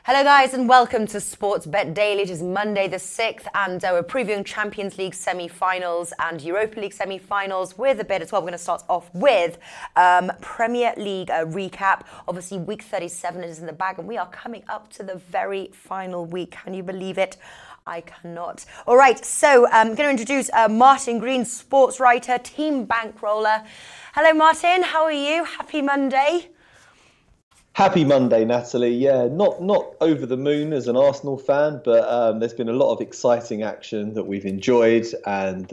Hello guys and welcome to Sports Bet Daily. It is Monday the 6th and we're previewing Champions League semi-finals and Europa League semi-finals with a bit as well. We're going to start off with Premier League recap. Obviously week 37 is in the bag and we are coming up to the very final week. Can you believe it? I cannot. All right, so I'm going to introduce Martin Green, sports writer, team bankroller. Hello Martin, how are you? Happy Monday. Happy Monday, Natalie. Yeah, not over the moon as an Arsenal fan, but there's been a lot of exciting action that we've enjoyed, and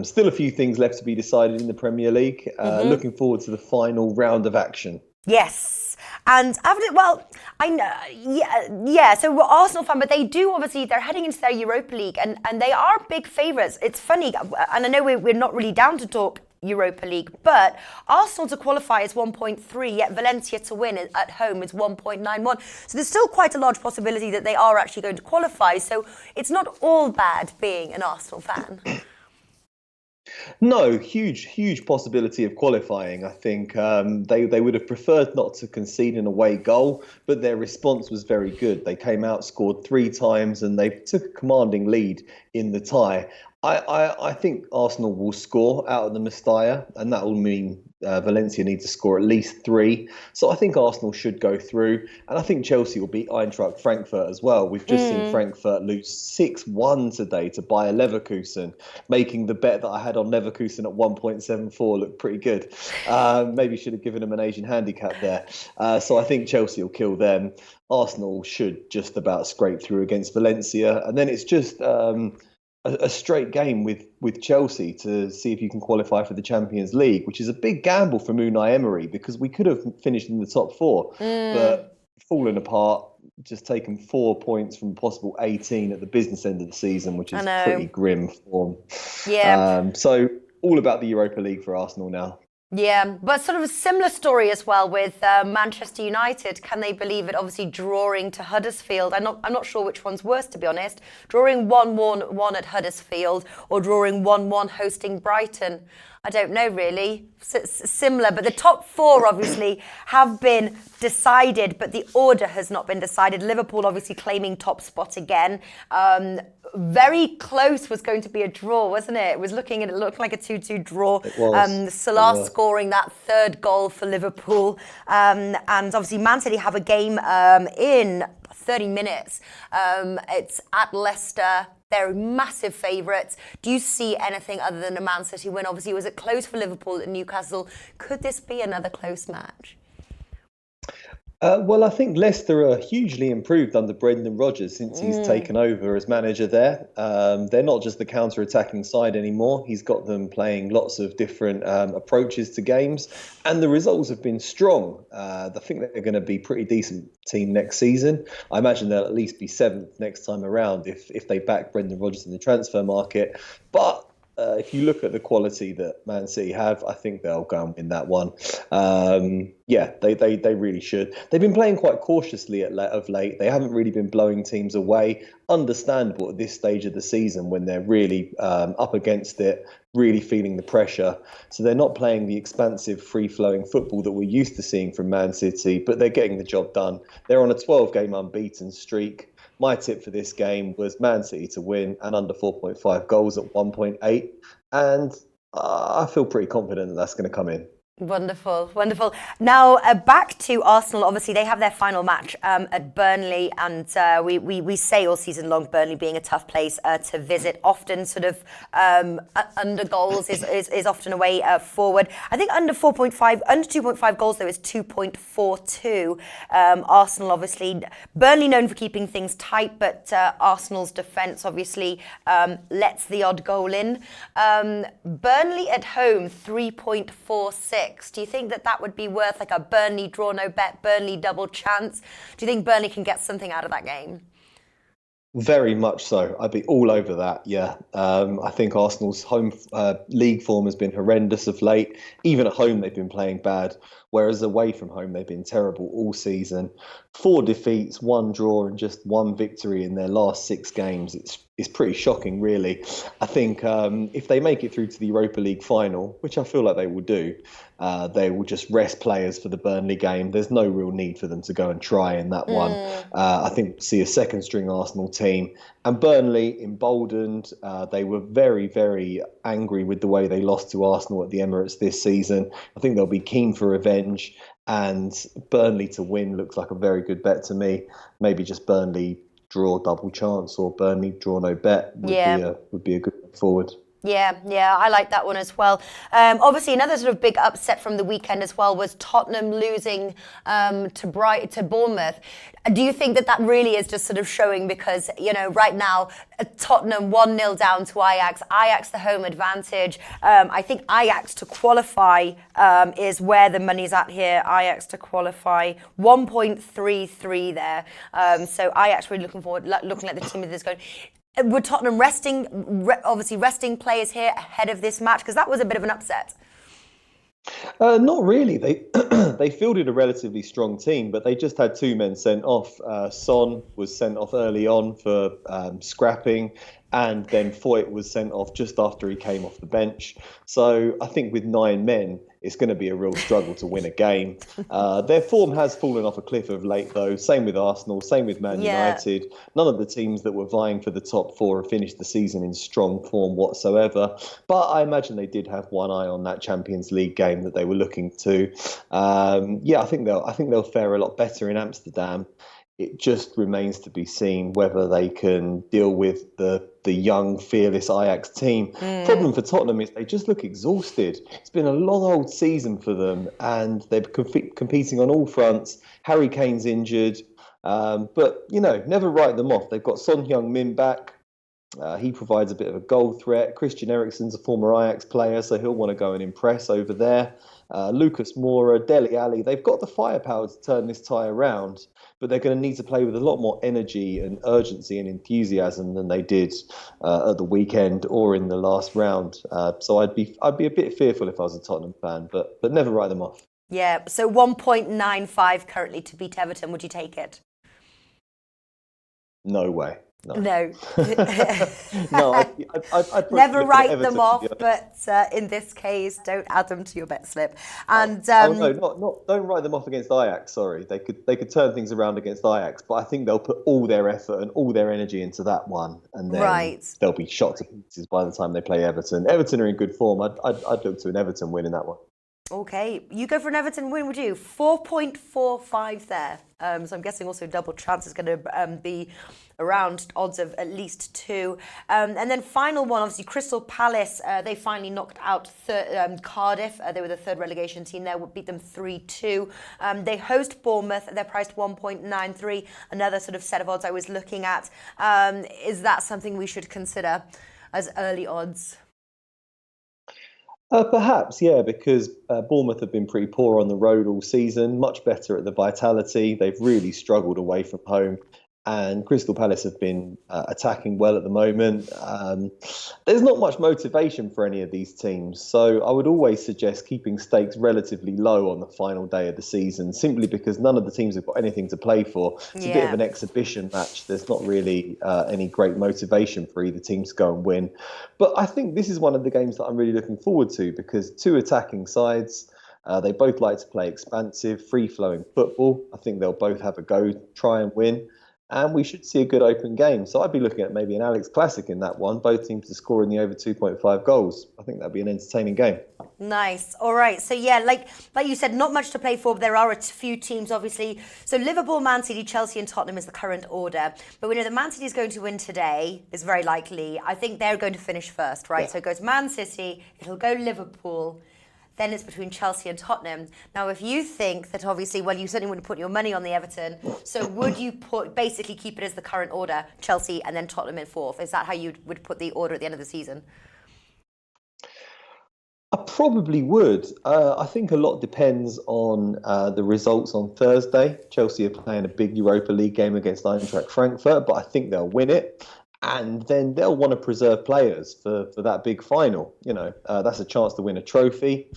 still a few things left to be decided in the Premier League. Looking forward to the final round of action. Yes. And I know, yeah. So we're Arsenal fan, but they do obviously, they're heading into their Europa League and they are big favourites. It's funny, and I know we're not really down to talk Europa League, but Arsenal to qualify is 1.3, yet Valencia to win at home is 1.91. So there's still quite a large possibility that they are actually going to qualify. So it's not all bad being an Arsenal fan. No, huge possibility of qualifying. I think they would have preferred not to concede an away goal, but their response was very good. They came out, scored 3 times, and they took a commanding lead in the tie. I think Arsenal will score out of the Mestalla, and that will mean Valencia need to score at least 3. So I think Arsenal should go through, and I think Chelsea will beat Eintracht Frankfurt as well. We've just seen Frankfurt lose 6-1 today to Bayer Leverkusen, making the bet that I had on Leverkusen at 1.74 look pretty good. Maybe should have given them an Asian handicap there. So I think Chelsea will kill them. Arsenal should just about scrape through against Valencia, and then it's just a straight game with Chelsea to see if you can qualify for the Champions League, which is a big gamble for Unai Emery because we could have finished in the top 4, but fallen apart, just taken 4 points from possible 18 at the business end of the season, which is pretty grim form. Yeah. So all about the Europa League for Arsenal now. Yeah, but sort of a similar story as well with Manchester United. Can they believe it? Obviously, drawing to Huddersfield. I'm not sure which one's worse, to be honest. Drawing 1-1 at Huddersfield or drawing 1-1 hosting Brighton. I don't know, really. Similar, but the top 4 obviously have been decided, but the order has not been decided. Liverpool obviously claiming top spot again. Very close was going to be a draw, wasn't it? It looked like a 2-2 draw. It was. Salah scoring that 3rd goal for Liverpool. And obviously Man City have a game in 30 minutes. It's at Leicester. They're massive favourites. Do you see anything other than a Man City win? Obviously, was it close for Liverpool at Newcastle? Could this be another close match? Well, I think Leicester are hugely improved under Brendan Rodgers since he's taken over as manager there. They're not just the counter-attacking side anymore. He's got them playing lots of different approaches to games, and the results have been strong. I think they're going to be a pretty decent team next season. I imagine they'll at least be 7th next time around if they back Brendan Rodgers in the transfer market. But if you look at the quality that Man City have, I think they'll go and win that one. They really should. They've been playing quite cautiously of late. They haven't really been blowing teams away. Understandable at this stage of the season when they're really up against it, really feeling the pressure. So they're not playing the expansive, free-flowing football that we're used to seeing from Man City, but they're getting the job done. They're on a 12-game unbeaten streak. My tip for this game was Man City to win and under 4.5 goals at 1.8. And I feel pretty confident that that's going to come in. Wonderful, wonderful. Now back to Arsenal. Obviously, they have their final match at Burnley, and we say all season long Burnley being a tough place to visit. Often, sort of under goals is often a way forward. I think under 2.5 goals though is 2.42. Arsenal obviously, Burnley known for keeping things tight, but Arsenal's defence obviously lets the odd goal in. Burnley at home 3.46. Do you think that would be worth like a Burnley draw no bet, Burnley double chance? Do you think Burnley can get something out of that game? Very much so. I'd be all over that. Yeah. I think Arsenal's home league form has been horrendous of late. Even at home, they've been playing bad, whereas away from home, they've been terrible all season. 4 defeats, 1 draw, and just 1 victory in their last 6 games. It's is pretty shocking, really. I think if they make it through to the Europa League final, which I feel like they will do, they will just rest players for the Burnley game. There's no real need for them to go and try in that one. I think we'll see a second string Arsenal team. And Burnley, emboldened, they were very, very angry with the way they lost to Arsenal at the Emirates this season. I think they'll be keen for revenge. And Burnley to win looks like a very good bet to me. Maybe just Burnley draw double chance or Burnley draw no bet would be a good one forward. Yeah, I like that one as well. Obviously, another sort of big upset from the weekend as well was Tottenham losing to Bournemouth. Do you think that really is just sort of showing because, right now, Tottenham 1-0 down to Ajax. Ajax the home advantage. I think Ajax to qualify is where the money's at here. Ajax to qualify, 1.33 there. So Ajax really looking at the team of this going. Were Tottenham resting players here ahead of this match? Because that was a bit of an upset. Not really. They they fielded a relatively strong team, but they just had two men sent off. Son was sent off early on for scrapping, and then Foyt was sent off just after he came off the bench. So I think with 9 men, it's going to be a real struggle to win a game. Their form has fallen off a cliff of late, though. Same with Arsenal, same with Man United. None of the teams that were vying for the top 4 have finished the season in strong form whatsoever. But I imagine they did have one eye on that Champions League game that they were looking to. I think they'll fare a lot better in Amsterdam. It just remains to be seen whether they can deal with the young, fearless Ajax team. Problem for Tottenham is they just look exhausted. It's been a long old season for them, and they're competing on all fronts. Harry Kane's injured, but never write them off. They've got Son Heung-min back. He provides a bit of a goal threat. Christian Eriksen's a former Ajax player, so he'll want to go and impress over there. Lucas Moura, Dele Alli, they've got the firepower to turn this tie around, but they're going to need to play with a lot more energy and urgency and enthusiasm than they did at the weekend or in the last round. So I'd be a bit fearful if I was a Tottenham fan, but never write them off. Yeah, so 1.95 currently to beat Everton. Would you take it? No way. No. No, I'd never write them off, but in this case, don't add them to your bet slip. And don't write them off against Ajax. Sorry, they could turn things around against Ajax, but I think they'll put all their effort and all their energy into that one, and then they'll be shot to pieces by the time they play Everton. Everton are in good form. I'd look to an Everton win in that one. Okay, you go for an Everton win, would you? 4.45 there. So I'm guessing also double chance is going to be around odds of at least 2. And then final one, obviously Crystal Palace. They finally knocked out Cardiff. They were the third relegation team there. Beat them 3-2. They host Bournemouth. They're priced 1.93. Another sort of set of odds I was looking at. Is that something we should consider as early odds? Perhaps, yeah, because Bournemouth have been pretty poor on the road all season, much better at the Vitality. They've really struggled away from home. And Crystal Palace have been attacking well at the moment. There's not much motivation for any of these teams. So I would always suggest keeping stakes relatively low on the final day of the season, simply because none of the teams have got anything to play for. It's a bit of an exhibition match. There's not really any great motivation for either team to go and win. But I think this is one of the games that I'm really looking forward to, because 2 attacking sides. They both like to play expansive, free-flowing football. I think they'll both have a go, try and win. And we should see a good open game. So I'd be looking at maybe an Alex Classic in that one. Both teams to score in the over 2.5 goals. I think that'd be an entertaining game. Nice. All right. So yeah, like you said, not much to play for, but there are a few teams, obviously. So Liverpool, Man City, Chelsea and Tottenham is the current order. But we know that Man City is going to win today. It's very likely. I think they're going to finish first, right? Yeah. So it goes Man City, it'll go Liverpool. Then it's between Chelsea and Tottenham. Now, if you think that obviously, well, you certainly wouldn't put your money on the Everton. So would you basically keep it as the current order, Chelsea and then Tottenham in 4th? Is that how you would put the order at the end of the season? I probably would. I think a lot depends on the results on Thursday. Chelsea are playing a big Europa League game against Eintracht Frankfurt, but I think they'll win it. And then they'll want to preserve players for that big final. That's a chance to win a trophy.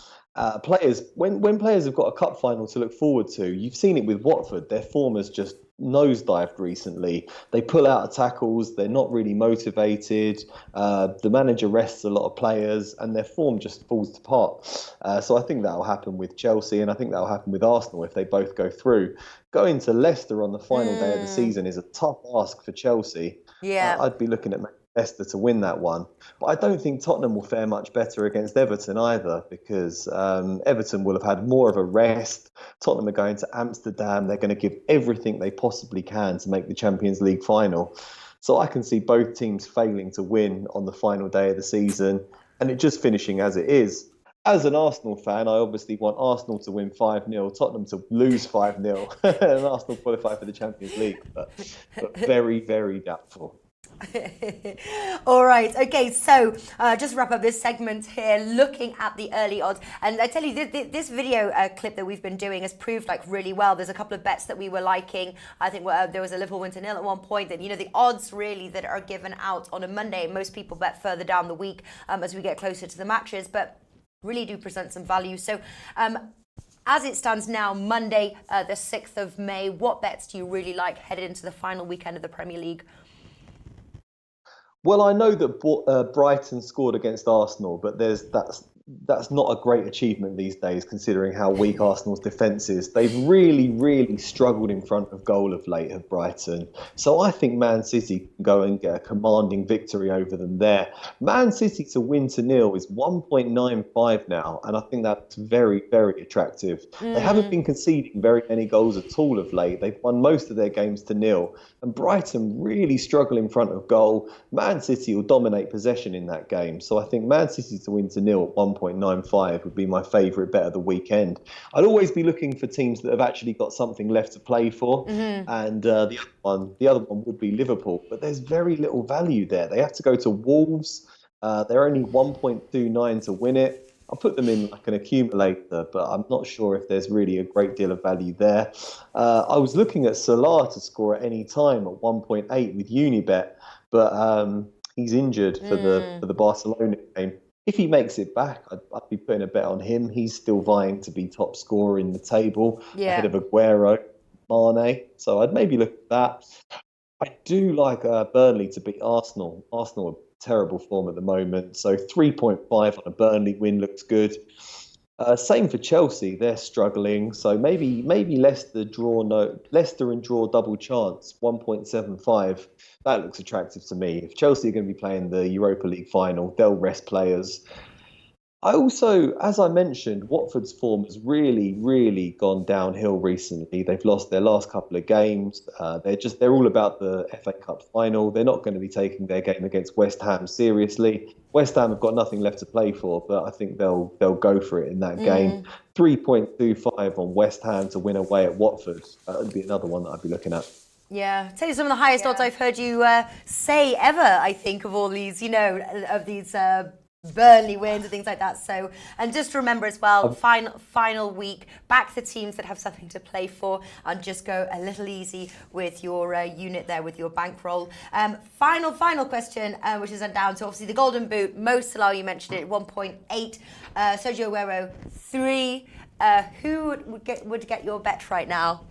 When players have got a cup final to look forward to, you've seen it with Watford. Their form has just nosedived recently. They pull out of tackles, they're not really motivated. The manager rests a lot of players, and their form just falls apart. So I think that'll happen with Chelsea, and I think that'll happen with Arsenal if they both go through. Going to Leicester on the final day of the season is a tough ask for Chelsea. Yeah. I'd be looking at Leicester to win that one. But I don't think Tottenham will fare much better against Everton either, because Everton will have had more of a rest. Tottenham are going to Amsterdam. They're going to give everything they possibly can to make the Champions League final. So I can see both teams failing to win on the final day of the season, and it just finishing as it is. As an Arsenal fan, I obviously want Arsenal to win 5-0, Tottenham to lose 5-0, and Arsenal qualify for the Champions League. But very, very doubtful. All right. Okay. So just wrap up this segment here, looking at the early odds. And I tell you, this video clip that we've been doing has proved like really well. There's a couple of bets that we were liking. I think there was a Liverpool win to nil at one point. And, the odds really that are given out on a Monday, most people bet further down the week as we get closer to the matches, but really do present some value. So as it stands now, Monday, the 6th of May, what bets do you really like headed into the final weekend of the Premier League? Well, I know that Brighton scored against Arsenal, but that's not a great achievement these days, considering how weak Arsenal's defence is. They've really, really struggled in front of goal of late, have Brighton. So I think Man City can go and get a commanding victory over them there. Man City to win to nil is 1.95 now, and I think that's very, very attractive. They haven't been conceding very many goals at all of late. They've won most of their games to nil, and Brighton really struggle in front of goal. Man City will dominate possession in that game. So I think Man City to win to nil at 1.95 would be my favourite bet of the weekend. I'd always be looking for teams that have actually got something left to play for. And the other one would be Liverpool. But there's very little value there. They have to go to Wolves. They're only 1.29 to win it. I'll put them in like an accumulator, but I'm not sure if there's really a great deal of value there. I was looking at Salah to score at any time at 1.8 with Unibet, but he's injured for the Barcelona game. If he makes it back, I'd be putting a bet on him. He's still vying to be top scorer in the table, ahead of Aguero, Mane. So I'd maybe look at that. I do like Burnley to beat Arsenal. Arsenal are terrible form at the moment, so 3.5 on a Burnley win looks good. Same for Chelsea, they're struggling, so maybe Leicester and draw double chance, 1.75. That looks attractive to me. If Chelsea are going to be playing the Europa League final, they'll rest players. I also, as I mentioned, Watford's form has really, really gone downhill recently. They've lost their last couple of games. They're all about the FA Cup final. They're not going to be taking their game against West Ham seriously. West Ham have got nothing left to play for, but I think they'll go for it in that game. 3.25 on West Ham to win away at Watford. That would be another one that I'd be looking at. Yeah, tell you some of the highest odds I've heard you say ever, I think, of all these, of these Burnley wins and things like that. So, and just remember as well, final week, back the teams that have something to play for, and just go a little easy with your unit there, with your bankroll. Final question, which is down to obviously the Golden Boot. Mo Salah, you mentioned it, 1.8. Sergio Aguero, 3. Who would get your bet right now?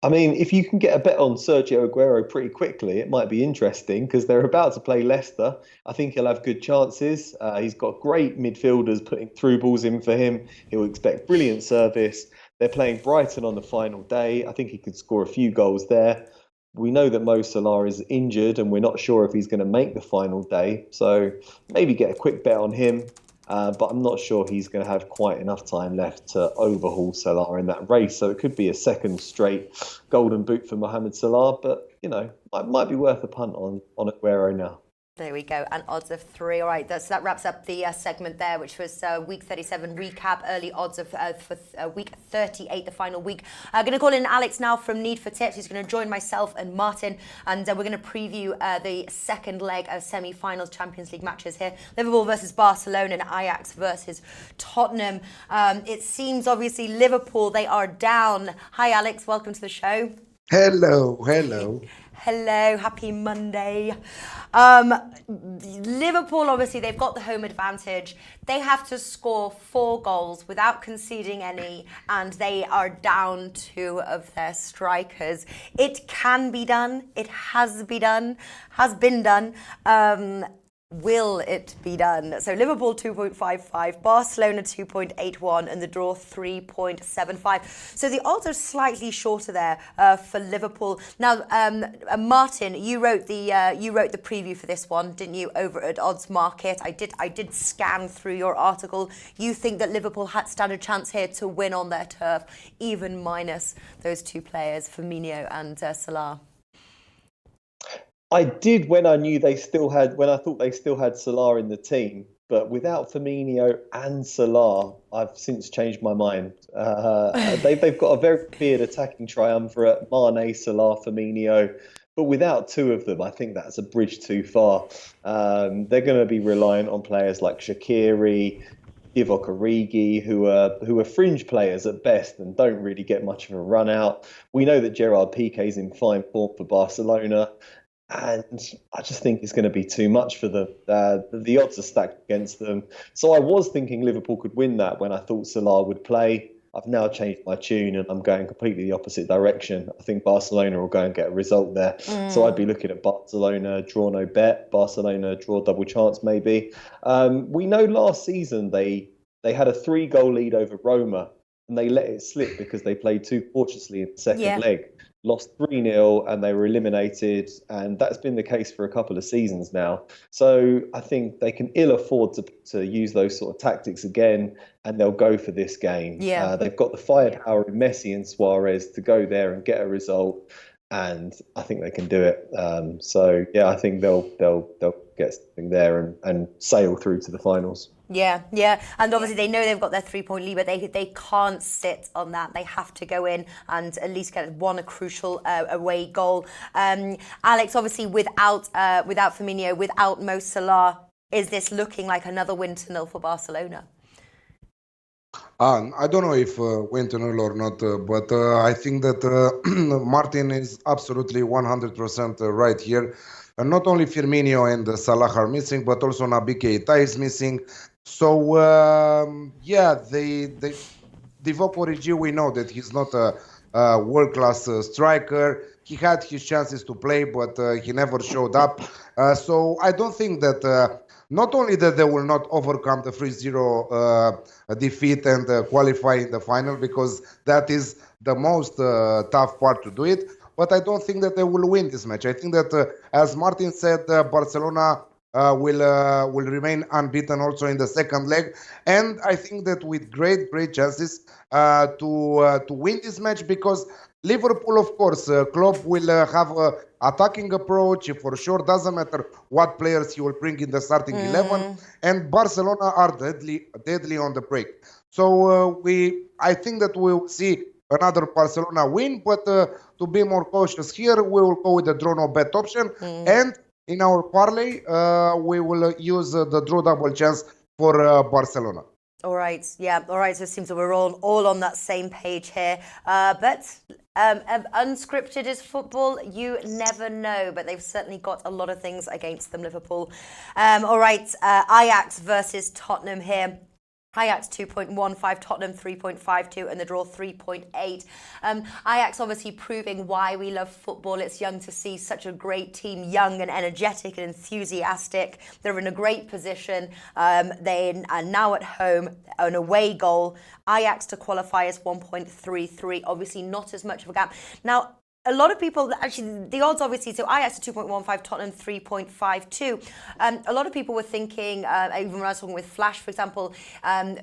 I mean, if you can get a bet on Sergio Aguero pretty quickly, it might be interesting because they're about to play Leicester. I think he'll have good chances. He's got great midfielders putting through balls in for him. He'll expect brilliant service. They're playing Brighton on the final day. I think he could score a few goals there. We know that Mo Salah is injured and we're not sure if he's going to make the final day. So maybe get a quick bet on him. But I'm not sure he's going to have quite enough time left to overhaul Salah in that race. So it could be a second straight golden boot for Mohamed Salah. But, it might be worth a punt on Aguero now. There we go, and odds of 3. All right, so that wraps up the segment there, which was week 37 recap, early odds of for week 38, the final week. I'm going to call in Alex now from Need for Tips. He's going to join myself and Martin, and we're going to preview the second leg of semi-finals Champions League matches here. Liverpool versus Barcelona and Ajax versus Tottenham. It seems, obviously, Liverpool, they are down. Hi, Alex. Welcome to the show. Hello, hello. Hello, happy Monday. Liverpool, obviously, they've got the home advantage. They have to score 4 goals without conceding any, and they are down 2 of their strikers. It can be done. It has been done. Will it be done? So Liverpool 2.55, Barcelona 2.81, and the draw 3.75. So the odds are slightly shorter there for Liverpool. Now, Martin, you wrote the preview for this one, didn't you? Over at Odds Market, I did scan through your article. You think that Liverpool stand a chance here to win on their turf, even minus those 2 players, Firmino and Salah. I did when I thought they still had Salah in the team, but without Firmino and Salah, I've since changed my mind. They've got a very weird attacking triumvirate: Mane, Salah, Firmino. But without 2 of them, I think that's a bridge too far. They're going to be reliant on players like Shaqiri, Divock Origi, who are fringe players at best and don't really get much of a run out. We know that Gerard Piqué's in fine form for Barcelona. And I just think it's going to be too much for them. The odds are stacked against them. So I was thinking Liverpool could win that when I thought Salah would play. I've now changed my tune and I'm going completely the opposite direction. I think Barcelona will go and get a result there. So I'd be looking at Barcelona draw no bet, Barcelona draw double chance maybe. We know last season they had a 3-goal lead over Roma and they let it slip because they played too cautiously in the second leg. Lost 3-0 and they were eliminated, and that's been the case for a couple of seasons now. So I think they can ill afford to use those sort of tactics again, and they'll go for this game. They've got the firepower in Messi and Suarez to go there and get a result, and I think they can do it. I think they'll get something there and sail through to the finals. Yeah, and obviously they know they've got their 3-point lead, but they can't sit on that. They have to go in and at least get a crucial away goal. Alex, obviously without Firmino, without Mo Salah, is this looking like another win to nil for Barcelona? I don't know if win to nil or not, but I think that Martin is absolutely 100% right here. Not only Firmino and Salah are missing, but also Naby Keita is missing. So Divock Origi, we know that he's not a world-class striker. He had his chances to play, but he never showed up. So I don't think that not only that they will not overcome the 3-0 defeat and qualify in the final, because that is the most tough part to do it, but I don't think that they will win this match. I think that, as Martin said, Barcelona will remain unbeaten also in the second leg, and I think that with great chances to win this match, because Liverpool, of course, Klopp will have an attacking approach for sure. Doesn't matter what players he will bring in the starting 11, and Barcelona are deadly on the break. So I think that we will see another Barcelona win, but to be more cautious here, we will go with the draw no bet option, and in our parlay, we will use the draw double chance for Barcelona. All right, so it seems that we're all on that same page here. But unscripted is football. You never know, but they've certainly got a lot of things against them, Liverpool. All right, Ajax versus Tottenham here. Ajax 2.15, Tottenham 3.52, and the draw 3.8. Ajax obviously proving why we love football. It's young to see such a great team, young and energetic and enthusiastic. They're in a great position. They are now at home, an away goal. Ajax to qualify is 1.33, obviously not as much of a gap. Now, a lot of people, actually, the odds obviously, so Ajax to 2.15, Tottenham 3.52. A lot of people were thinking, even when I was talking with Flash, for example,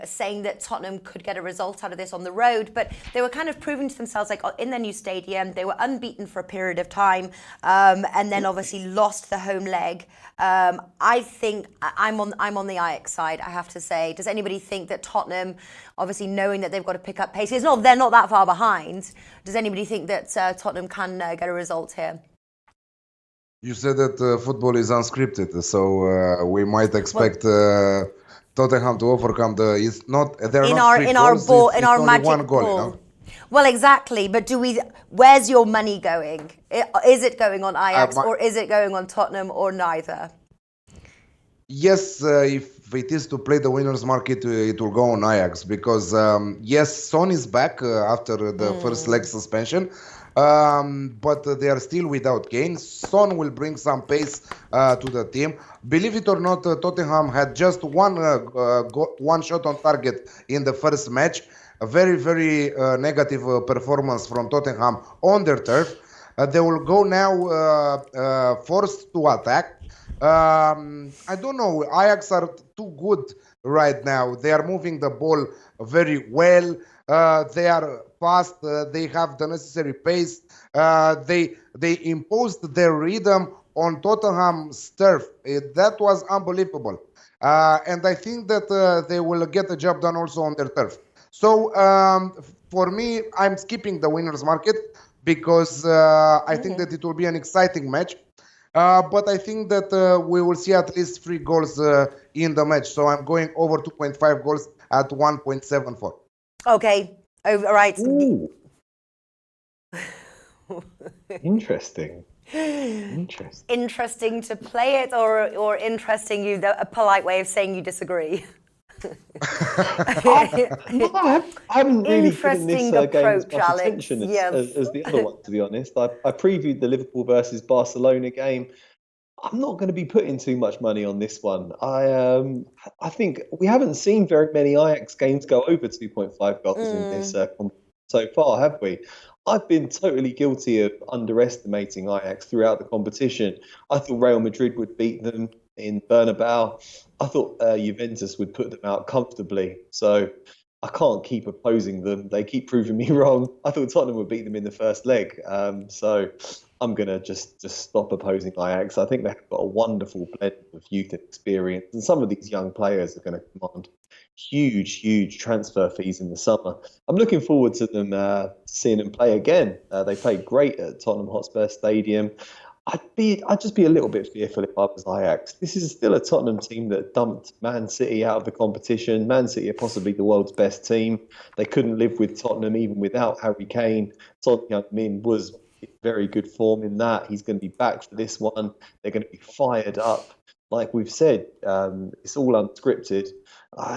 saying that Tottenham could get a result out of this on the road, but they were kind of proving to themselves, like in their new stadium, they were unbeaten for a period of time, and then obviously lost the home leg. I think I'm on the Ajax side, I have to say. Does anybody think that Tottenham, obviously knowing that they've got to pick up pace, they're not that far behind, does anybody think that Tottenham can get a result here? You said that football is unscripted, so we might expect Tottenham to overcome in our magic ball. Well, exactly. But where's your money going? Is it going on Ajax or is it going on Tottenham or neither? Yes, if it is to play the winners market, it will go on Ajax because yes, Son is back after the first leg suspension, but they are still without Kane. Son will bring some pace to the team. Believe it or not, Tottenham had just one shot on target in the first match. A very, very negative performance from Tottenham on their turf. They will go now forced to attack. I don't know. Ajax are too good right now. They are moving the ball very well. They are fast. They have the necessary pace. They imposed their rhythm on Tottenham's turf. That was unbelievable. And I think that they will get the job done also on their turf. So for me, I'm skipping the winners market because I think that it will be an exciting match. But I think that we will see at least 3 goals in the match. So I'm going over 2.5 goals at 1.74. Okay. All right. Ooh. Interesting. Interesting to play it, or interesting, a polite way of saying you disagree. I haven't really given this game as much Alex. attention as the other one, to be honest. I previewed the Liverpool versus Barcelona game. I'm not going to be putting too much money on this one. I think we haven't seen very many Ajax games go over 2.5 goals in this so far, have we? I've been totally guilty of underestimating Ajax throughout the competition. I thought Real Madrid would beat them in Bernabeu. I thought Juventus would put them out comfortably. So I can't keep opposing them. They keep proving me wrong. I thought Tottenham would beat them in the first leg. So I'm going to just stop opposing Ajax. I think they've got a wonderful blend of youth and experience. And some of these young players are going to command huge transfer fees in the summer. I'm looking forward to them seeing them play again. They played great at Tottenham Hotspur Stadium. I'd just be a little bit fearful if I was Ajax. This is still a Tottenham team that dumped Man City out of the competition. Man City are possibly the world's best team. They couldn't live with Tottenham even without Harry Kane. Son Heung-min was in very good form in that. He's going to be back for this one. They're going to be fired up. Like we've said, it's all unscripted.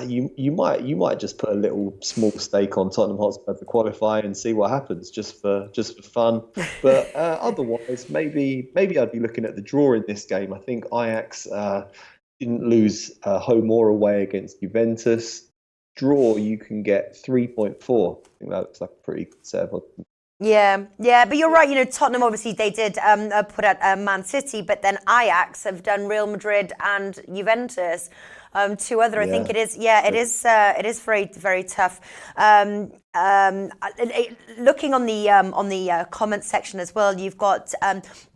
You might just put a little small stake on Tottenham Hotspur to qualify and see what happens, just for fun. But otherwise, maybe I'd be looking at the draw in this game. I think Ajax didn't lose home or away against Juventus. Draw, you can get 3.4. I think that looks like a pretty good setup. Yeah, but you're right. Tottenham, obviously, they did put out Man City, but then Ajax have done Real Madrid and Juventus. Two other, I think it is. Yeah, it is very, very tough. Looking on the comment section as well, you've got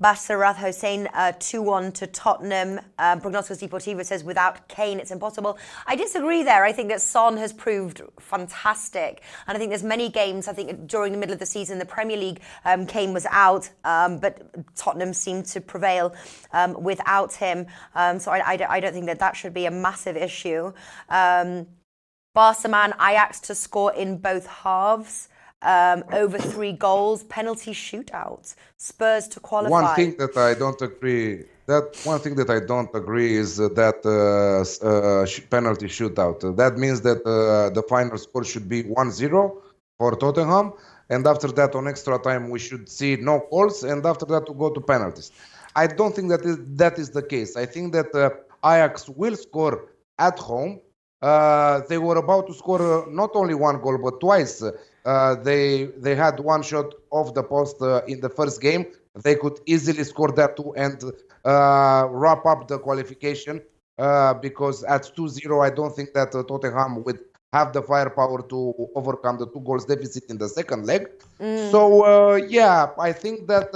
Basarath Hossein 2-1 to Tottenham. Prognosticos Deportivo says without Kane it's impossible. I disagree there. I think that Son has proved fantastic, and I think there's many games. I think during the middle of the season, the Premier League, Kane was out, but Tottenham seemed to prevail without him. So I don't think that should be a massive issue. Barca man, Ajax to score in both halves, over 3 goals, penalty shootout, Spurs to qualify. One thing that I don't agree is that penalty shootout. That means that the final score should be 1-0 for Tottenham, and after that on extra time we should see no goals, and after that to go to penalties. I don't think that is the case. I think that Ajax will score at home. They were about to score not only 1 goal but twice. They had 1 shot off the post in the first game. They could easily score that too and wrap up the qualification because at 2-0 I don't think that Tottenham would have the firepower to overcome the 2 goals deficit in the second leg. So I think that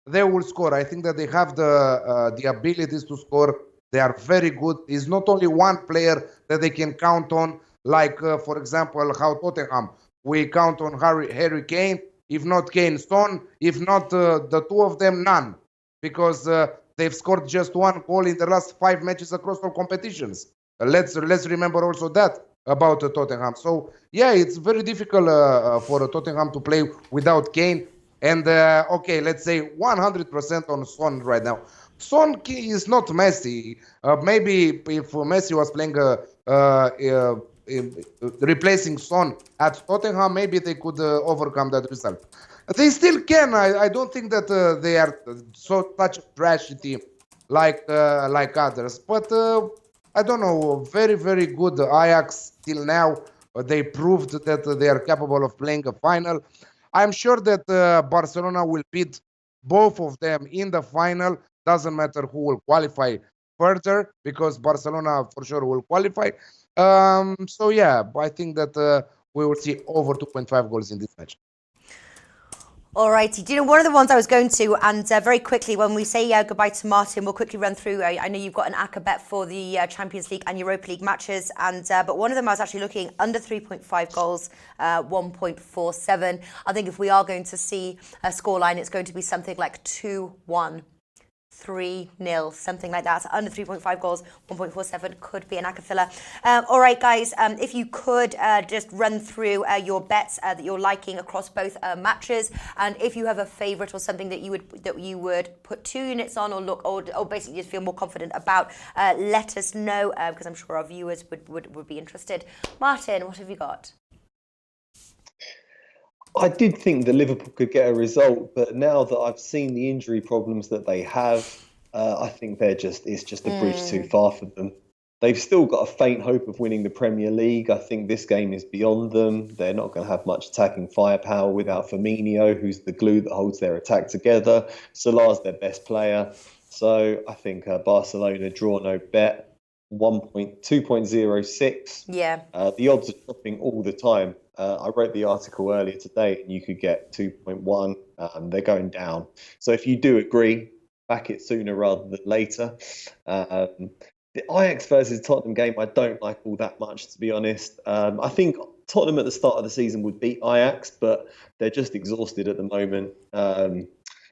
they will score. I think that they have the abilities to score. They are very good. It's not only one player that they can count on, like, for example, how Tottenham, we count on Harry Kane. If not Kane, Son. If not the 2 of them, none. Because they've scored just 1 goal in the last 5 matches across all competitions. Let's remember also that. about Tottenham. So yeah, it's very difficult for Tottenham to play without Kane. And okay, let's say 100% on Son right now. Son is not Messi. Maybe if Messi was playing replacing Son at Tottenham, maybe they could overcome that result. They still can. I don't think that they are such a trashy team like others. But I don't know. Very very good Ajax till now. They proved that they are capable of playing a final. I'm sure that Barcelona will beat both of them in the final. Doesn't matter who will qualify further because Barcelona for sure will qualify. So yeah, I think that we will see over 2.5 goals in this match. All righty. Do you know one of the ones I was going to, and very quickly, when we say goodbye to Martin, we'll quickly run through. I know you've got an ACCA bet for the Champions League and Europa League matches, and but one of them I was actually looking under 3.5 goals, 1.47. I think if we are going to see a scoreline, it's going to be something like 2-1. 3-0, something like that. Under 3.5 goals, 1.47 could be an ACCA filler. All right, guys, if you could just run through your bets that you're liking across both matches, and if you have a favourite or something that you would put 2 units on, or basically just feel more confident about, let us know because I'm sure our viewers would be interested. Martin, what have you got? I did think that Liverpool could get a result, but now that I've seen the injury problems that they have, I think it's just a bridge too far for them. They've still got a faint hope of winning the Premier League. I think this game is beyond them. They're not going to have much attacking firepower without Firmino, who's the glue that holds their attack together. Salah's their best player. So I think Barcelona draw no bet, 2.06. Yeah. The odds are dropping all the time. I wrote the article earlier today, and you could get 2.1. They're going down. So if you do agree, back it sooner rather than later. The Ajax versus Tottenham game, I don't like all that much, to be honest. I think Tottenham at the start of the season would beat Ajax, but they're just exhausted at the moment.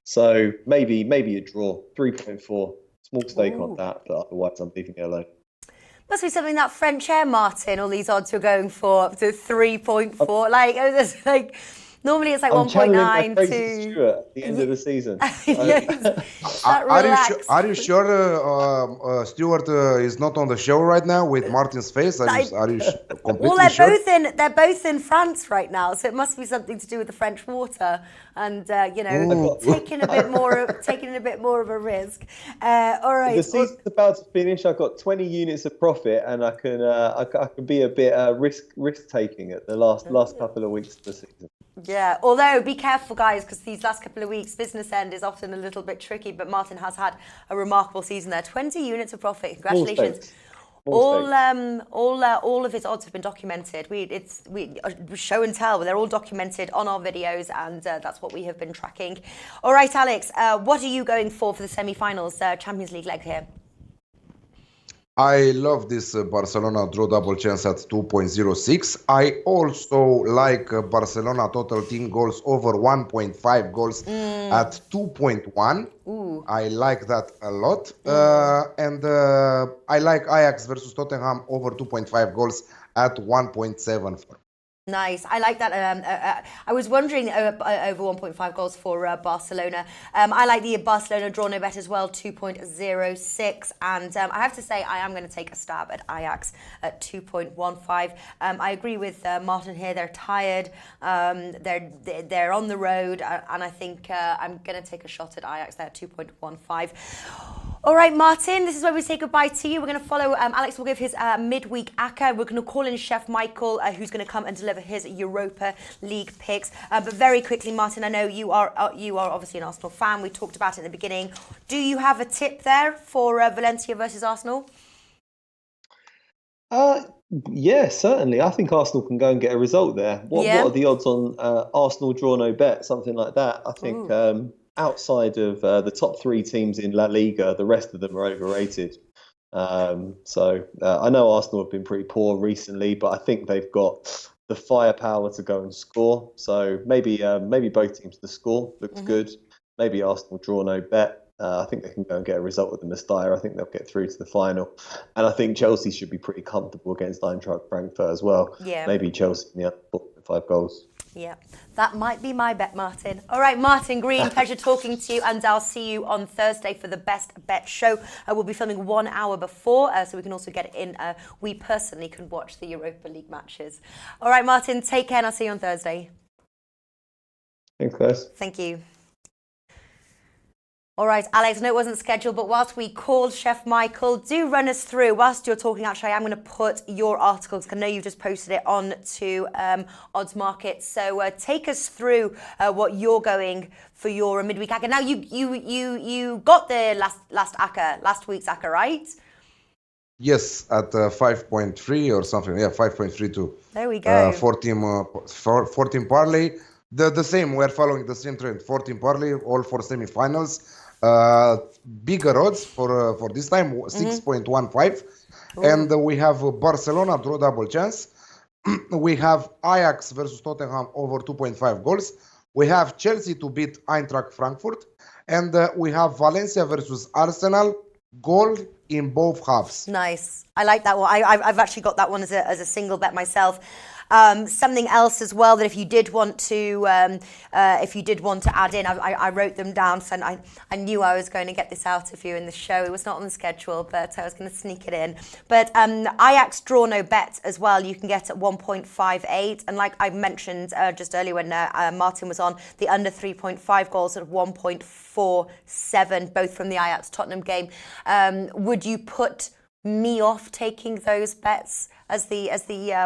So maybe a draw, 3.4. Small stake on that, but otherwise I'm leaving it alone. Must be something that French air, Martin. All these odds you're going for up to 3.4. Like, it was just like normally it's like 1.9 to Stuart at the end of the season. Are you sure Stuart is not on the show right now with Martin's face? Are you completely sure? They're both in France right now, so it must be something to do with the French water and taking a bit more of a risk. All right. The season's about to finish. I've got 20 units of profit, and I can be a bit risk taking at the last couple of weeks of the season. Yeah, although be careful, guys, because these last couple of weeks, business end is often a little bit tricky. But Martin has had a remarkable season there. 20 units of profit. Congratulations. All of his odds have been documented. We show and tell. They're all documented on our videos, and that's what we have been tracking. All right, Alex, what are you going for the semi-finals, Champions League leg here? I love this Barcelona draw double chance at 2.06. I also like Barcelona total team goals over 1.5 goals at 2.1. I like that a lot. And I like Ajax versus Tottenham over 2.5 goals at 1.74. Nice. I like that. I was wondering over 1.5 goals for Barcelona. I like the Barcelona draw no bet as well, 2.06. And I have to say, I am going to take a stab at Ajax at 2.15. I agree with Martin here. They're tired. They're on the road. And I think I'm going to take a shot at Ajax there at 2.15. All right, Martin, this is where we say goodbye to you. We're going to follow, Alex will give his midweek ACCA. We're going to call in Chef Michael, who's going to come and deliver his Europa League picks. But very quickly, Martin, I know you are obviously an Arsenal fan. We talked about it in the beginning. Do you have a tip there for Valencia versus Arsenal? Yeah, certainly. I think Arsenal can go and get a result there. What are the odds on Arsenal draw no bet, something like that? I think outside of the top 3 teams in La Liga, the rest of them are overrated. So I know Arsenal have been pretty poor recently, but I think they've got the firepower to go and score. So maybe both teams to score looks good. Maybe Arsenal draw no bet. I think they can go and get a result with the Mestalla. I think they'll get through to the final. And I think Chelsea should be pretty comfortable against Eintracht Frankfurt as well. Yeah. Maybe Chelsea in the under 4.5 goals. Yeah, that might be my bet, Martin. All right, Martin Green, pleasure talking to you, and I'll see you on Thursday for the Best Bet show. We'll be filming 1 hour before, so we can also get it in. We personally can watch the Europa League matches. All right, Martin, take care, and I'll see you on Thursday. Thanks, guys. Thank you. All right, Alex, I know it wasn't scheduled, but whilst we called Chef Michael, do run us through, whilst you're talking, actually, I'm going to put your articles, because I know you've just posted it on to Odds Market. So take us through what you're going for your midweek ACCA. Now, you got the last week's ACCA, right? Yes, at 5.3 or something. Yeah, 5.32. There we go. 14 parlay. The same, we're following the same trend. 14 parlay, all for semifinals. Bigger odds for this time, 6.15. And we have Barcelona draw double chance. We have Ajax versus Tottenham over 2.5 goals. We have Chelsea to beat Eintracht Frankfurt. And we have Valencia versus Arsenal, goal in both halves. Nice. I like that one. I've actually got that one as a single bet myself. Something else as well that if you did want to add in, I wrote them down, so I knew I was going to get this out of you in the show. It was not on the schedule, but I was going to sneak it in. But Ajax draw no bet as well, you can get at 1.58, and like I mentioned just earlier when Martin was on, the under 3.5 goals at 1.47, both from the Ajax Tottenham game. Would you put me off taking those bets as the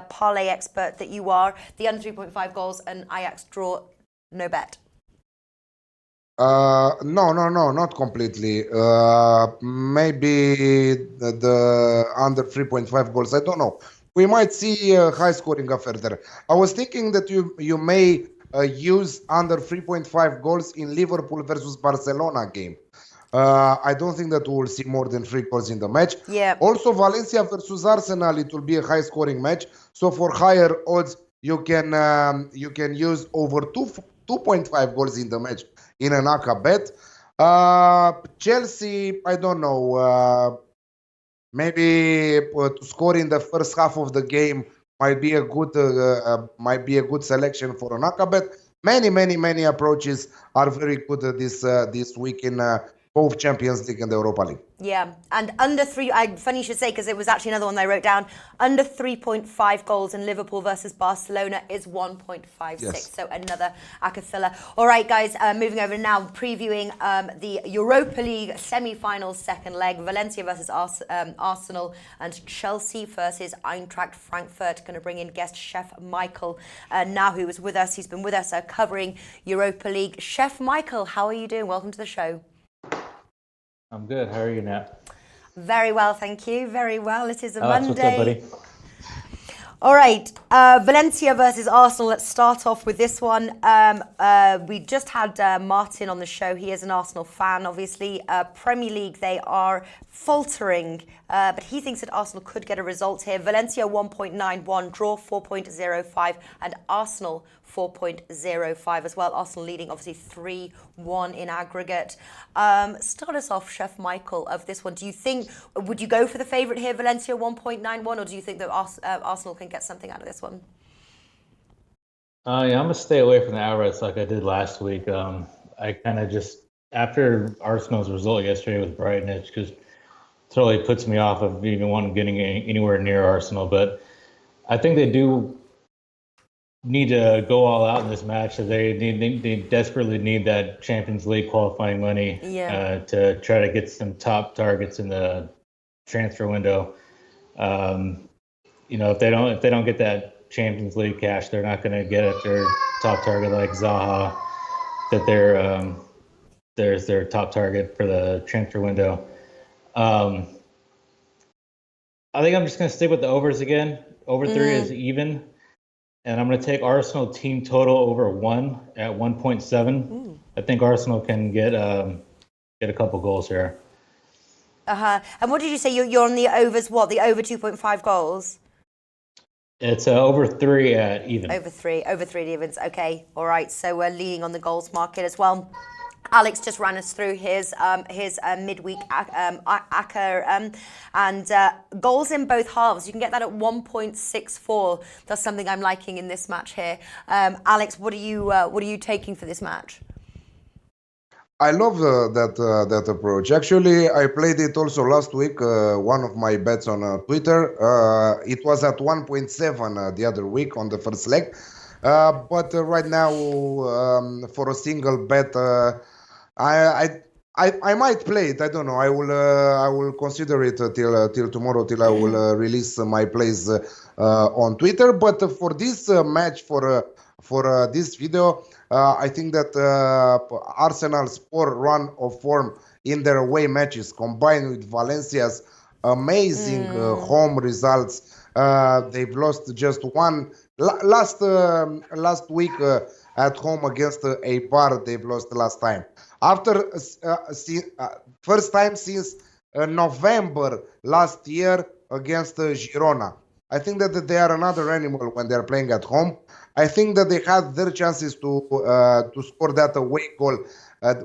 parlay expert that you are? The under 3.5 goals and Ajax draw no bet. No, not completely. Maybe the under 3.5 goals. I don't know. We might see a high scoring affair there. I was thinking that you may use under 3.5 goals in Liverpool versus Barcelona game. I don't think that we will see more than 3 goals in the match. Yeah. Also, Valencia versus Arsenal, it will be a high-scoring match. So for higher odds, you can use over 2.5 goals in the match in an ACCA bet. Chelsea, I don't know. Maybe to score in the first half of the game might be a good selection for an ACCA bet. Many approaches are very good this week in both Champions League and the Europa League. Yeah, and under 3, funny you should say, because it was actually another one I wrote down, under 3.5 goals in Liverpool versus Barcelona is 1.56, yes. So another ACCA filler. All right, guys, moving over now, previewing the Europa League semi-finals second leg, Valencia versus Arsenal and Chelsea versus Eintracht Frankfurt. Going to bring in guest Chef Michael now, who is with us. He's been with us covering Europa League. Chef Michael, how are you doing? Welcome to the show. I'm good. How are you, Nat? Very well, thank you. Very well. It is a Alex, Monday. what's up, buddy? All right, Valencia versus Arsenal. Let's start off with this one. We just had Martin on the show. He is an Arsenal fan, obviously. Premier League, they are faltering, but he thinks that Arsenal could get a result here. Valencia 1.91, draw 4.05, and Arsenal 4.05 as well. Arsenal leading, obviously, 3-1 in aggregate. Start us off, Chef Michael, of this one. Do you think, would you go for the favourite here, Valencia 1.91, or do you think that Arsenal can get something out of this one? Yeah, I'm going to stay away from the outrights like I did last week. I kind of just, after Arsenal's result yesterday with Brighton, it just totally puts me off of even wanting getting anywhere near Arsenal. But I think they do need to go all out in this match. So they desperately need that Champions League qualifying money to try to get some top targets in the transfer window. You know, if they don't get that Champions League cash, they're not going to get at their top target like Zaha, that there's their top target for the transfer window. I think I'm just going to stick with the overs again. Over 3 is even. And I'm going to take Arsenal team total over 1 at 1.7. I think Arsenal can get a couple goals here. And what did you say? You're on the overs, what? The over 2.5 goals? It's over 3 at even. Over 3 at evens. Okay. All right. So we're leaning on the goals market as well. Alex just ran us through his midweek ACCA and goals in both halves. You can get that at 1.64. That's something I'm liking in this match here. Alex, what are you taking for this match? I love that approach. Actually, I played it also last week. One of my bets on Twitter. It was at 1.7 the other week on the first leg. But right now, for a single bet, I might play it. I don't know. I will consider it till tomorrow, till I will release my plays on Twitter. But for this match, for this video, I think that Arsenal's poor run of form in their away matches, combined with Valencia's amazing home results, they've lost just one last week at home against Eibar. They've lost the last time. After first time since November last year against Girona. I think that they are another animal when they're playing at home. I think that they had their chances to score that away goal,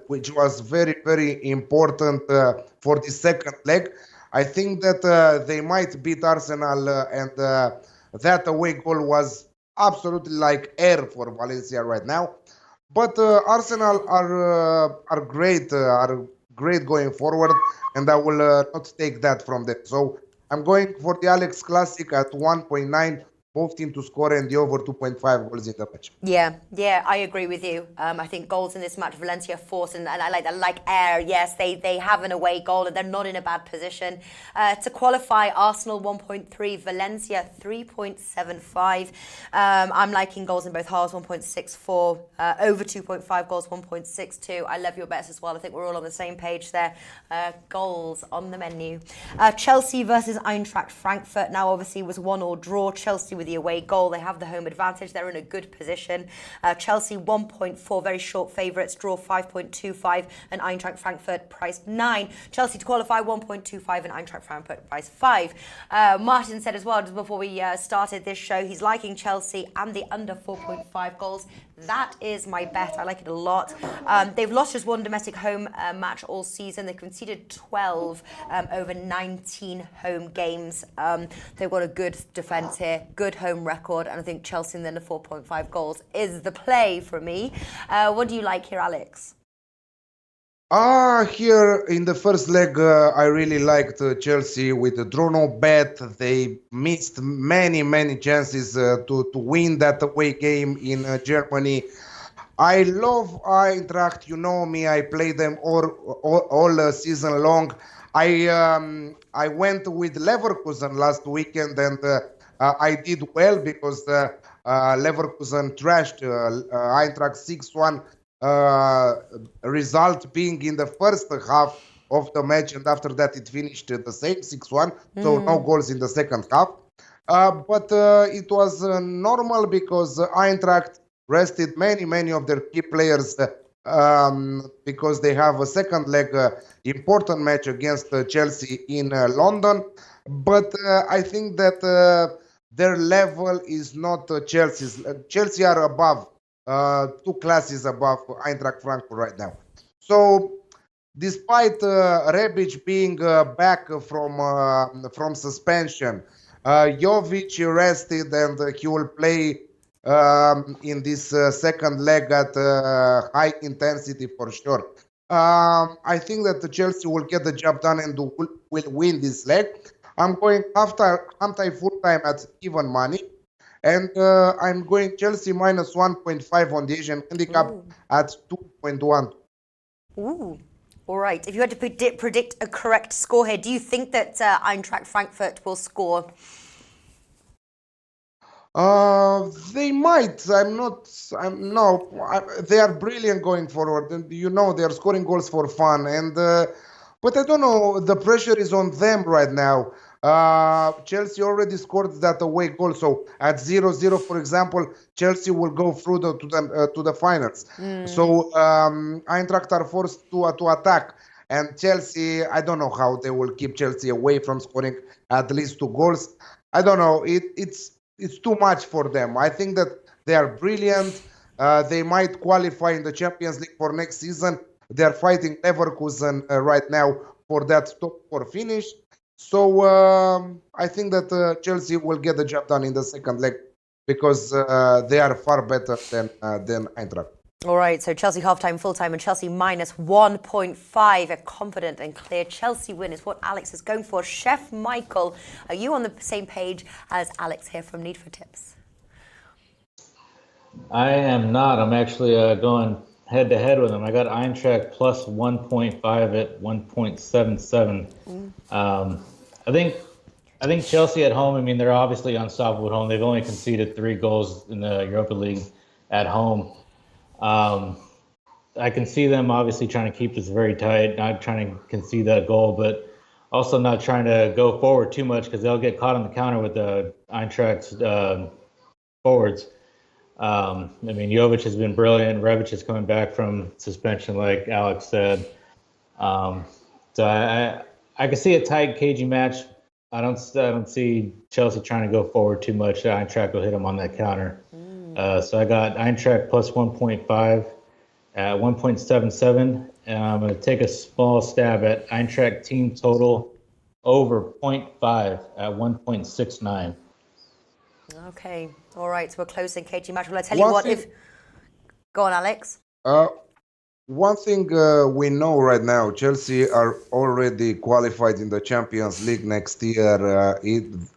which was very, very important for the second leg. I think that they might beat Arsenal, and that away goal was absolutely like air for Valencia right now. But Arsenal are great going forward, and I will not take that from them. So I'm going for the Alex Classic at 1.9, both teams to score and the over 2.5 goals in the match. Yeah, I agree with you. I think goals in this match, Valencia force, and I like that. Like air, yes, they have an away goal and they're not in a bad position. To qualify, Arsenal 1.3, Valencia 3.75. I'm liking goals in both halves, 1.64, over 2.5 goals, 1.62. I love your bets as well. I think we're all on the same page there. Goals on the menu. Chelsea versus Eintracht Frankfurt now obviously was 1-1 draw. Chelsea with the away goal. They have the home advantage. They're in a good position. Chelsea 1.4, very short favourites. Draw 5.25 and Eintracht Frankfurt priced 9. Chelsea to qualify 1.25 and Eintracht Frankfurt priced 5. Martin said as well just before we started this show, he's liking Chelsea and the under 4.5 goals. That is my bet. I like it a lot. They've lost just one domestic home match all season. They conceded 12 over 19 home games. They've got a good defence here, good home record, and I think Chelsea and then the 4.5 goals is the play for me. What do you like here, Alex? Here in the first leg, I really liked Chelsea with the draw no bet. They missed many chances to win that away game in Germany. I love Eintracht. You know me. I play them all season long. I went with Leverkusen last weekend, and I did well because Leverkusen trashed Eintracht 6-1. Result being in the first half of the match, and after that it finished the same 6-1, so no goals in the second half. But it was normal because Eintracht rested many of their key players because they have a second leg important match against Chelsea in London. But I think that their level is not Chelsea's. Chelsea are above. 2 classes above Eintracht Frankfurt right now. So, despite Rebic being back from suspension, Jovic rested and he will play in this second leg at high intensity for sure. I think that the Chelsea will get the job done and will win this leg. I'm going half-time, full-time at even money. And I'm going Chelsea minus 1.5 on the Asian handicap at 2.1. Ooh. All right. If you had to predict a correct score here, do you think that Eintracht Frankfurt will score? They might. They are brilliant going forward. And you know, they are scoring goals for fun. And but I don't know, the pressure is on them right now. Chelsea already scored that away goal. So at 0-0, for example, Chelsea will go through to the finals. So Eintracht are forced to attack. And Chelsea, I don't know how they will keep Chelsea away from scoring at least 2 goals. I don't know. It's too much for them. I think that they are brilliant. They might qualify in the Champions League for next season. They are fighting Leverkusen right now for that top 4 finish. So I think that Chelsea will get the job done in the second leg because they are far better than Eintracht. All right, so Chelsea half-time, full-time, and Chelsea minus 1.5. A confident and clear Chelsea win is what Alex is going for. Chef Michael, are you on the same page as Alex here from Need for Tips? I am not. I'm actually going head-to-head with him. I got Eintracht plus 1.5 at 1.77. I think Chelsea at home, I mean, they're obviously unstoppable at home. They've only conceded 3 goals in the Europa League at home. I can see them obviously trying to keep this very tight, not trying to concede that goal, but also not trying to go forward too much because they'll get caught on the counter with the Eintracht's forwards. I mean, Jovic has been brilliant. Rebic is coming back from suspension, like Alex said. So I can see a tight, cagey match. I don't see Chelsea trying to go forward too much. Eintracht will hit them on that counter. So I got Eintracht plus 1.5 at 1.77, and I'm going to take a small stab at Eintracht team total over 0.5 at 1.69. Okay, all right, so we're closing KG match. Well, I tell you what, go on, Alex. One thing we know right now, Chelsea are already qualified in the Champions League next year.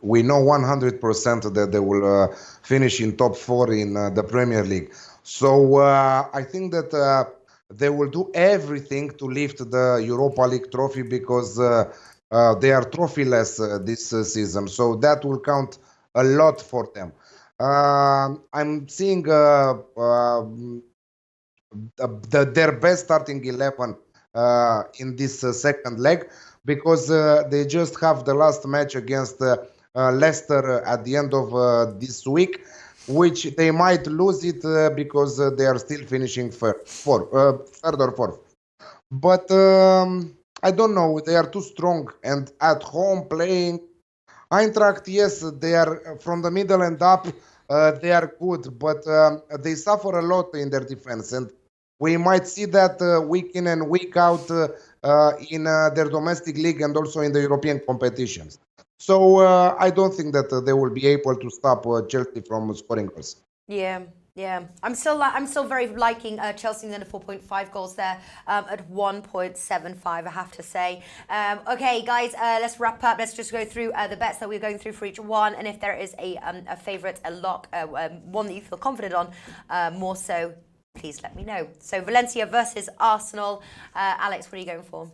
We know 100% that they will finish in top 4 in the Premier League. So I think that they will do everything to lift the Europa League trophy because they are trophyless this season. So that will count a lot for them. I'm seeing their best starting 11 in this second leg because they just have the last match against Leicester at the end of this week, which they might lose it because they are still finishing third or fourth. But I don't know, they are too strong, and at home playing Eintracht, yes, they are from the middle and up. They are good, but they suffer a lot in their defense, and we might see that week in and week out in their domestic league and also in the European competitions. So I don't think that they will be able to stop Chelsea from scoring goals. Yeah. I'm still very liking Chelsea in the 4.5 goals there at 1.75, I have to say. Okay, guys, let's wrap up. Let's just go through the bets that we're going through for each one, and if there is a favourite, a lock, one that you feel confident on, more so, please let me know. So Valencia versus Arsenal. Alex, what are you going for?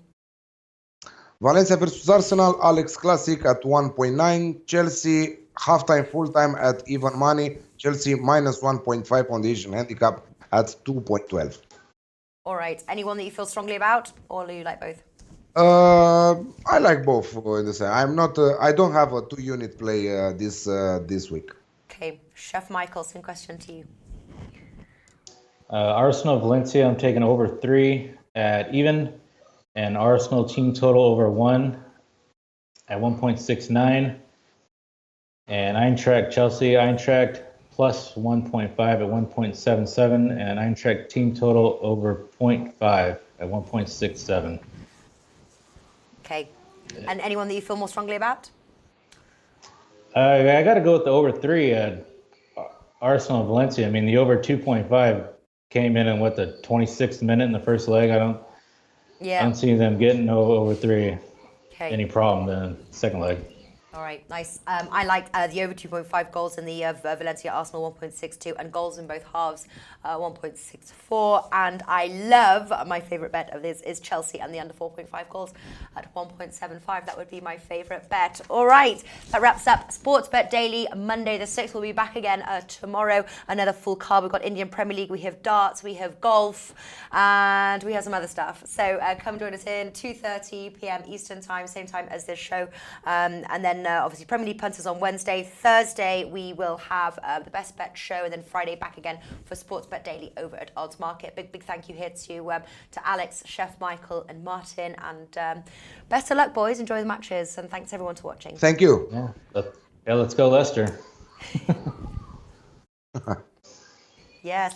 Valencia versus Arsenal, Alex Classic at 1.9. Chelsea half-time, full-time at even money. Chelsea minus 1.5 on the Asian handicap at 2.12. All right. Anyone that you feel strongly about, or do you like both? I like both in the same. I'm not. I don't have a 2-unit play this week. Okay, Chef Michael, same question to you. Arsenal Valencia, I'm taking over 3 at even, and Arsenal team total over 1 at 1.69, and Eintracht Chelsea, Eintracht plus 1.5 at 1.77, and Eintracht team total over 0.5 at 1.67. Okay, and anyone that you feel more strongly about? I got to go with the over 3 at Arsenal Valencia. I mean, the over 2.5 came in what, the 26th minute in the first leg. I don't see them getting over 3 any problem in the second leg. All right, nice. I like the over 2.5 goals in the Valencia Arsenal 1.62 and goals in both halves 1.64. And I love, my favourite bet of this is Chelsea and the under 4.5 goals at 1.75. That would be my favourite bet. All right, that wraps up Sports Bet Daily. Monday the 6th. We'll be back again tomorrow. Another full card. We've got Indian Premier League, we have darts, we have golf, and we have some other stuff. So come join us in 2:30 p.m. Eastern time, same time as this show. And then obviously Premier League punters on Wednesday. Thursday we will have the best bet show, and then Friday back again for Sports Bet Daily over at Odds Market. Big thank you here to Alex, Chef Michael, and Martin, and best of luck, boys. Enjoy the matches, and thanks everyone for watching. Thank you. Let's go Leicester. Yes.